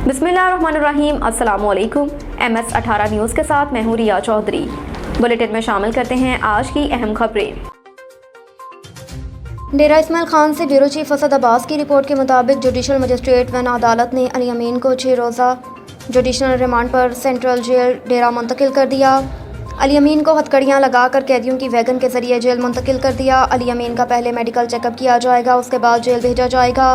बिस्मिल्लाहिर्रहमानिर्रहीम। अस्सलामुअलैकुम। MS18 news के साथ मैं हूँ रिया चौधरी। बुलेटिन में शामिल करते हैं आज की अहम खबरें। डेरा इस्माइल खान से ब्यूरो चीफ असद अब्बास की रिपोर्ट के मुताबिक जुडिशल मजिस्ट्रेट वन अदालत ने अली अमीन को 6 रोज़ा जुडिशल रिमांड पर सेंट्रल जेल डेरा मुंतकिल कर दिया। अली अमीन को हथकड़ियाँ लगाकर कैदियों की वैगन के जरिए जेल मुंतकिल कर दिया। अली अमीन का पहले मेडिकल चेकअप किया जाएगा, उसके बाद जेल भेजा जाएगा।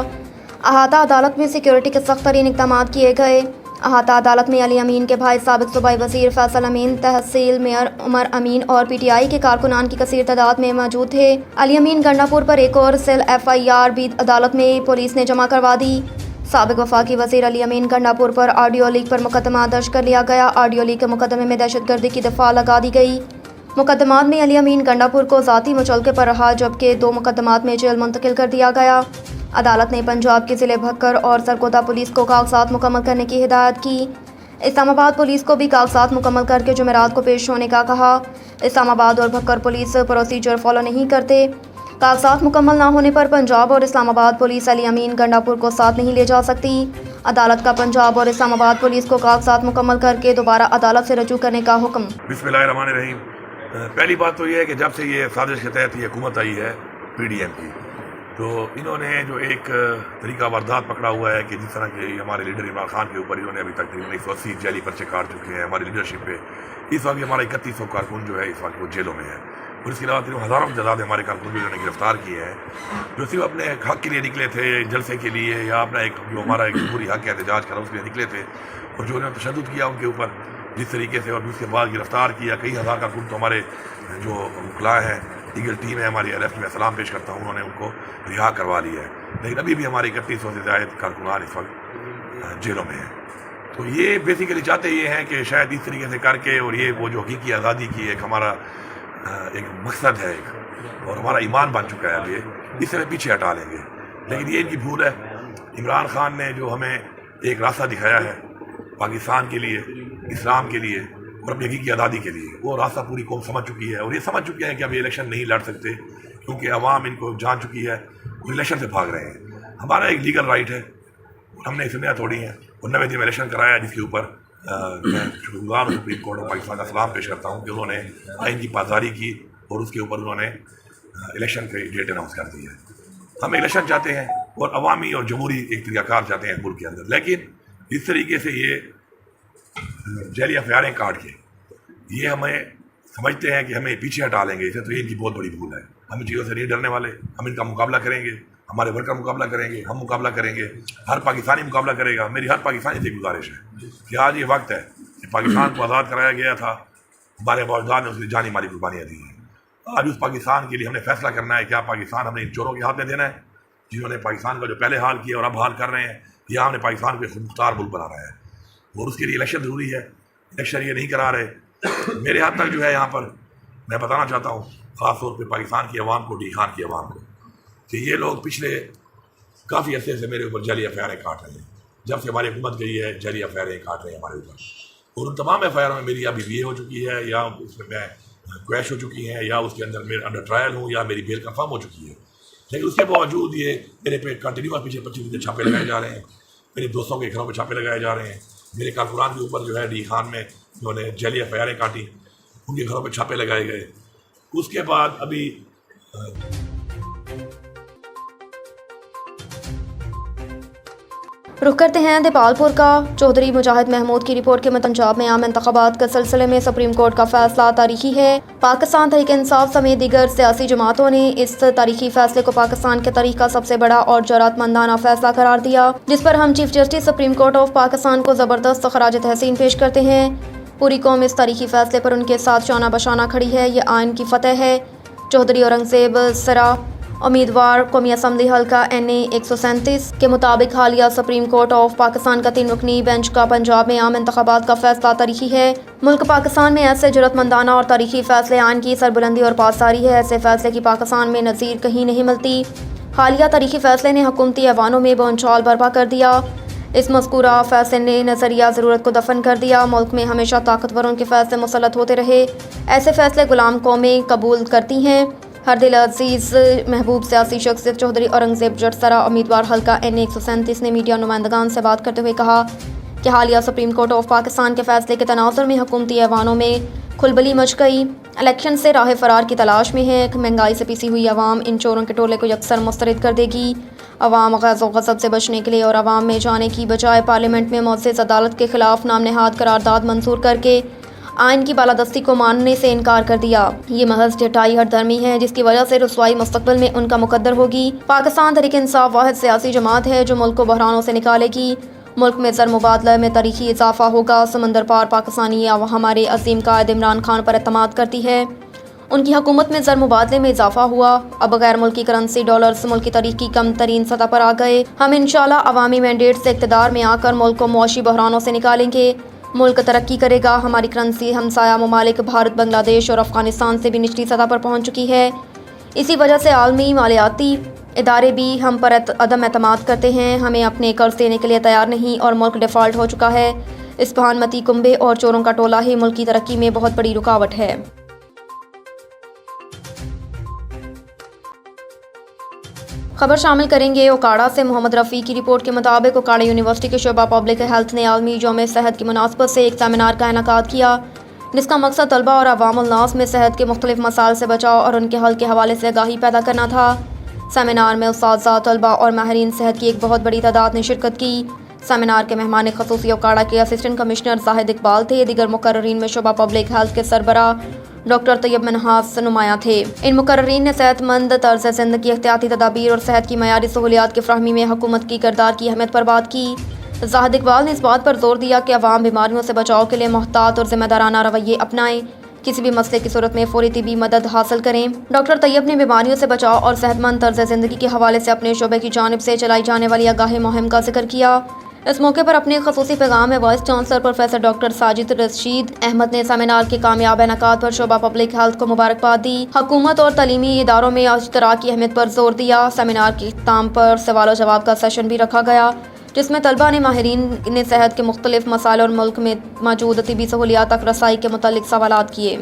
अहाता अदालत में सिक्योरिटी के सख्त तरीन इक़दाम किए गए। अहाता अदालत में अली अमीन के भाई साबिक़ सूबाई वज़ीर फैसल अमीन, तहसील मेयर उमर अमीन और PTI के कारकुनान की कसीर तादाद में मौजूद थे। अली अमीन गंडापुर पर एक और सेल FIR भी अदालत में पुलिस ने जमा करवा दी। साबिक़ वफाकी वज़ीर अली अमीन गंडापुर पर ऑडियो लीक पर मुकदमा दर्ज कर लिया गया। ऑडियो लीक के मुकदमे में दहशतगर्दी की दफ़ा लगा दी गई। मुकदमात में अली अमीन गंडापुर को ज़ाती मुचलके पर रहा, जबकि 2 मुकदमात में जेल मुंतकिल कर दिया गया। अदालत ने पंजाब के ज़िले भक्कर और सरगोदा पुलिस को कागजात मुकम्मल करने की हिदायत की। इस्लामाबाद पुलिस को भी कागजात मुकम्मल करके जुमेरात को पेश होने का कहा। इस्लामाबाद और भक्कर पुलिस प्रोसीजर फॉलो नहीं करते। कागजात मुकम्मल ना होने पर पंजाब और इस्लामाबाद पुलिस अली अमीन गंडापुर को साथ नहीं ले जा सकती। अदालत का पंजाब और इस्लामाबाद पुलिस को कागजात मुकम्मल करके दोबारा अदालत से रजू करने का हुक्म। बिस्मिल्लाहिर्रहमानिर्रहीम। पहली बात तो ये है कि जब से ये साजिश के तहत ये हुकूमत आई है PDM की, तो इन्होंने जो एक तरीका वारदात पकड़ा हुआ है कि जिस तरह के हमारे लीडर इमरान खान के ऊपर इन्होंने अभी तक 180 जेली पर्चे काट चुके हैं हमारी लीडरशिप पे। इस वक्त हमारा 3100 कारकुन जो है इस वक्त वो जेलों में है, और इसके अलावा हज़ारों की तादाद हमारे कारकुन जो इन्होंने गिरफ्तार किए हैं, जो सिर्फ अपने हक़ के लिए निकले थे, जलसे के लिए या अपना एक जो हमारा एक पूरी हक़ एहतजाज करा उसके लिए निकले थे, और जो उन्होंने तशद्दुद किया उनके ऊपर जिस तरीके से, और उसके बाद गिरफ्तार किया कई हज़ार कारकुन। तो हमारे जो वकला हैं, लीगल टीम है हमारी LF में सलाम पेश करता हूँ, उन्होंने उनको रिहा करवा लिया है, लेकिन अभी भी हमारे 3100 से ज़ायद कारकुनान इस वक्त जेलों में हैं। तो ये बेसिकली चाहते ये हैं कि शायद इस तरीके से करके, और ये वो जो हकीकी आज़ादी की एक हमारा एक मकसद है एक, और हमारा ईमान बन चुका है, अब ये इस तरह पीछे हटा लेंगे। लेकिन ये इनकी भूल है। इमरान खान ने जो हमें एक रास्ता दिखाया है पाकिस्तान के लिए, इस्लाम के लिए और अपनी हकीकी आज़ादी के लिए, वो रास्ता पूरी कौम समझ चुकी है, और ये समझ चुके हैं कि अब ये इलेक्शन नहीं लड़ सकते, क्योंकि अवाम इनको जान चुकी है, वो इलेक्शन से भाग रहे हैं। हमारा एक लीगल राइट है, हमने सुनिया तोड़ी हैं, और 90 दिन में इलेक्शन कराया, जिसके ऊपर मैं शुक्रगुजार हूँ सुप्रीम कोर्ट ऑफ पाकिस्तान का सलाम पेश करता हूँ कि उन्होंने आइन की पासदारी की और उसके ऊपर उन्होंने इलेक्शन की डेट अनाउंस कर दी है। हम इलेक्शन चाहते हैं और अवामी और जमहूरी एक तरीक़ाकार चाहते हैं मुल्क के अंदर, लेकिन इस तरीके से ये जेली अफयारें काट के ये हमें समझते हैं कि हमें पीछे हटा लेंगे, इसे तो ये इनकी बहुत बड़ी भूल है। हम इन चीज़ों से नहीं डरने वाले, हम इनका मुकाबला करेंगे, हमारे वर्कर मुकाबला करेंगे, हम मुकाबला करेंगे, हर पाकिस्तानी मुकाबला करेगा। मेरी हर पाकिस्तानी से गुजारिश है कि आज ये वक्त है कि पाकिस्तान को आज़ाद कराया गया था, हमारे मौजूदार ने उसकी जानी माली कुर्बानियाँ दी हैं। आज उस पाकिस्तान के लिए हमने फैसला करना है, क्या पाकिस्तान हमने इन चोरों के हाथ में देना है जिन्होंने पाकिस्तान का जो पहले हाल किया और अब हाल कर रहे हैं, या हमने पाकिस्तान को खुदमुख्तार मुल्क बना रहा है, और उसके लिए इलेक्शन ज़रूरी है। इलेक्शन ये नहीं करा रहे। मेरे हाथ तक जो है यहाँ पर मैं बताना चाहता हूँ ख़ास तौर पे पाकिस्तान की आवाम को, डी खान की आवाम को, कि ये लोग पिछले काफ़ी अरसे से मेरे ऊपर जाली FIR काट रहे हैं। जब से हमारी हुकूमत गई है जाली FIR काट रहे हैं हमारे ऊपर, और उन तमाम FIR में मेरी या BBA हो चुकी है, या उसमें मैं क्वैश हो चुकी हैं, या उसके अंदर मेरे अंडर ट्रायल हूँ, या मेरी बेल कंफर्म हो चुकी है। लेकिन उसके बावजूद ये मेरे पे कंटिन्यूस पीछे 25 दिन छापे लगाए जा रहे हैं, मेरे दोस्तों के घरों पर छापे लगाए जा रहे हैं, मेरे कारकुनान के ऊपर जो है डी खान में उन्होंने जेली FIR काटी, उनके घरों पर छापे लगाए गए। उसके बाद अभी रुख करते हैं देपालपुर का। चौधरी मुजाहिद महमूद की रिपोर्ट के मुताबिक पंजाब में आम इंतखाबात के सिलसिले में सुप्रीम कोर्ट का फैसला तारीखी है। पाकिस्तान तहरीक इंसाफ समेत दीगर सियासी जमातों ने इस तारीखी फैसले को पाकिस्तान के तारीख का सबसे बड़ा और जरातमंदाना फैसला करार दिया, जिस पर हम chief justice supreme court of Pakistan को ज़बरदस्त खराज तहसीन पेश करते हैं। पूरी कौम इस तारीखी फैसले पर उनके साथ शाना बशाना खड़ी है। ये आइन की फतह है। चौधरी औरंगजेब सरा उम्मीदवार कौमी असम्बली हल्का NA 137 के मुताबिक हालिया सुप्रीम कोर्ट ऑफ पाकिस्तान का 3 रुकनी बेंच का पंजाब में आम इंतखाबात का फैसला तारीखी है। मुल्क पाकिस्तान में ऐसे जरूरतमंदाना और तारीखी फैसले आइन की सरबुलंदी और पासदारी है। ऐसे फैसले की पाकिस्तान में नज़ीर कहीं नहीं मिलती। हालिया तारीखी फैसले ने हुकूमती ऐवानों में बोलचाल बर्पा कर दिया। इस मज़कूरा फैसले ने नज़रिया ज़रूरत को दफन कर दिया। मुल्क में हमेशा ताकतवरों के फैसले मुसल्लत होते रहे। ऐसे फैसले गुलाम कौमें कबूल करती हैं। हर दिल अजीज़ महबूब सियासी शख्सियत चौधरी औरंगजेब जट सरा उम्मीदवार हल्का NA 137 ने मीडिया नुमाइंदगान से बात करते हुए कहा کہ حالیہ سپریم کورٹ آف پاکستان کے فیصلے کے تناظر میں حکومتی ایوانوں میں کھلبلی مچ گئی، الیکشن سے راہ فرار کی تلاش میں ہے۔ مہنگائی سے پیسی ہوئی عوام ان چوروں کے ٹولے کو یکسر مسترد کر دے گی۔ عوام غیظ و غضب سے بچنے کے لیے اور عوام میں جانے کی بجائے پارلیمنٹ میں معزز عدالت کے خلاف نام نہاد قرارداد منظور کر کے آئین کی بالادستی کو ماننے سے انکار کر دیا۔ یہ محض ڈٹائی ہٹ درمی ہے جس کی وجہ سے رسوائی مستقبل میں ان کا مقدر ہوگی۔ پاکستان تحریک انصاف واحد سیاسی جماعت ہے جو ملک کو بحرانوں سے نکالے گی۔ ملک میں زر مبادلہ میں تاریخی اضافہ ہوگا۔ سمندر پار پاکستانی ہمارے عظیم قائد عمران خان پر اعتماد کرتی ہے۔ ان کی حکومت میں زر مبادلے میں اضافہ ہوا۔ اب غیر ملکی کرنسی ڈالرز ملک کی تاریخ کی کم ترین سطح پر آ گئے۔ ہم انشاءاللہ عوامی مینڈیٹ سے اقتدار میں آ کر ملک کو معاشی بحرانوں سے نکالیں گے۔ ملک ترقی کرے گا۔ ہماری کرنسی ہمسایہ ممالک بھارت، بنگلہ دیش اور افغانستان سے بھی نچلی سطح پر پہنچ چکی ہے۔ اسی وجہ سے عالمی مالیاتی ادارے بھی ہم پر عدم اعتماد کرتے ہیں۔ ہمیں اپنے قرض دینے کے لیے تیار نہیں اور ملک ڈیفالٹ ہو چکا ہے۔ اسپہان متی کنبے اور چوروں کا ٹولہ ہی ملک کی ترقی میں بہت بڑی رکاوٹ ہے۔ خبر شامل کریں گے اوکاڑا سے۔ محمد رفیع کی رپورٹ کے مطابق اوکاڑا یونیورسٹی کے شعبہ پبلک ہیلتھ نے عالمی یوم صحت کی مناسبت سے ایک سیمینار کا انعقاد کیا جس کا مقصد طلبہ اور عوام الناس میں صحت کے مختلف مسائل سے بچاؤ اور ان کے حل کے حوالے سے آگاہی پیدا کرنا تھا۔ سیمینار میں اساتذہ، طلبہ اور ماہرین صحت کی ایک بہت بڑی تعداد نے شرکت کی۔ سیمینار کے مہمان خصوصی اوکاڑا کے اسسٹنٹ کمشنر زاہد اقبال تھے۔ دیگر مقررین میں شعبہ پبلک ہیلتھ کے سربراہ ڈاکٹر طیب منہاس نمایاں تھے۔ ان مقررین نے صحت مند طرز زندگی، احتیاطی تدابیر اور صحت کی معیاری سہولیات کی فراہمی میں حکومت کی کردار کی اہمیت پر بات کی۔ زاہد اقبال نے اس بات پر زور دیا کہ عوام بیماریوں سے بچاؤ کے لیے محتاط اور ذمہ دارانہ رویے اپنائیں، کسی بھی مسئلے کی صورت میں فوری طبی مدد حاصل کریں۔ ڈاکٹر طیب نے بیماریوں سے بچاؤ اور صحت مند طرز زندگی کے حوالے سے اپنے شعبے کی جانب سے چلائی جانے والی آگاہی مہم کا ذکر کیا۔ اس موقع پر اپنے خصوصی پیغام میں vice chancellor professor doctor Sajid Rasheed Ahmed نے سیمینار کے کامیاب انعقاد پر شعبہ پبلک ہیلتھ کو مبارکباد دی۔ حکومت اور تعلیمی اداروں میں اشتراک کی اہمیت پر زور دیا۔ سیمینار کے اختتام پر سوال و جواب کا سیشن بھی رکھا گیا جس میں طلبہ نے ماہرین نے صحت کے مختلف مسائل اور ملک میں موجود طبی سہولیات تک رسائی کے متعلق سوالات کیے۔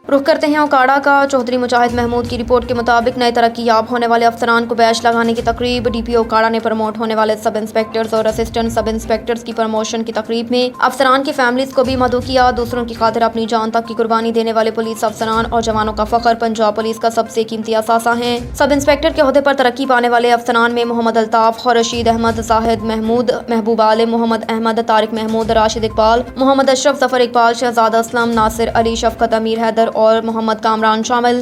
رخ کرتے ہیں اوکاڑا کا۔ چودھری مجاہد محمود کی رپورٹ کے مطابق نئے ترقی یاب ہونے والے افسران کو بیچ لگانے کی تقریب۔ ڈی پی او اوکاڑا نے پروموٹ ہونے والے سب انسپیکٹرز اور اسسٹنٹ سب انسپیکٹرز کی پروموشن کی تقریب میں افسران کی فیملیز کو بھی مدعو کیا۔ دوسروں کی خاطر اپنی جان تک کی قربانی دینے والے پولیس افسران اور جوانوں کا فخر پنجاب پولیس کا سب سے قیمتی اثاثہ ہیں۔ سب انسپیکٹر کے عہدے پر ترقی پانے والے افسران میں محمد الطاف، رشید احمد، زاہد محمود، محبوب عالم، محمد احمد، طارق محمود، راشد اقبال، محمد اشرف، ظفر اقبال، شہزاد اسلم، ناصر علی، شفقت امیر حیدر اور محمد کامران شامل،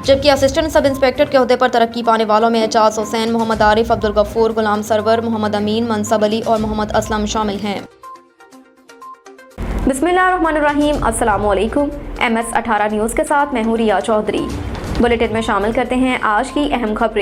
جبکہ اسسٹنٹ سب انسپیکٹر کے عہدے پر ترقی پانے والوں میں اعجاز حسین، محمد عارف، عبدالغفور، غلام سرور، محمد امین، منصب علی اور محمد اسلم شامل ہیں۔ بسم اللہ الرحمن الرحیم۔ السلام علیکم۔ MS 18 نیوز کے ساتھ میں ہوں ریا چودھری۔ بلیٹن میں شامل کرتے ہیں آج کی اہم خبریں۔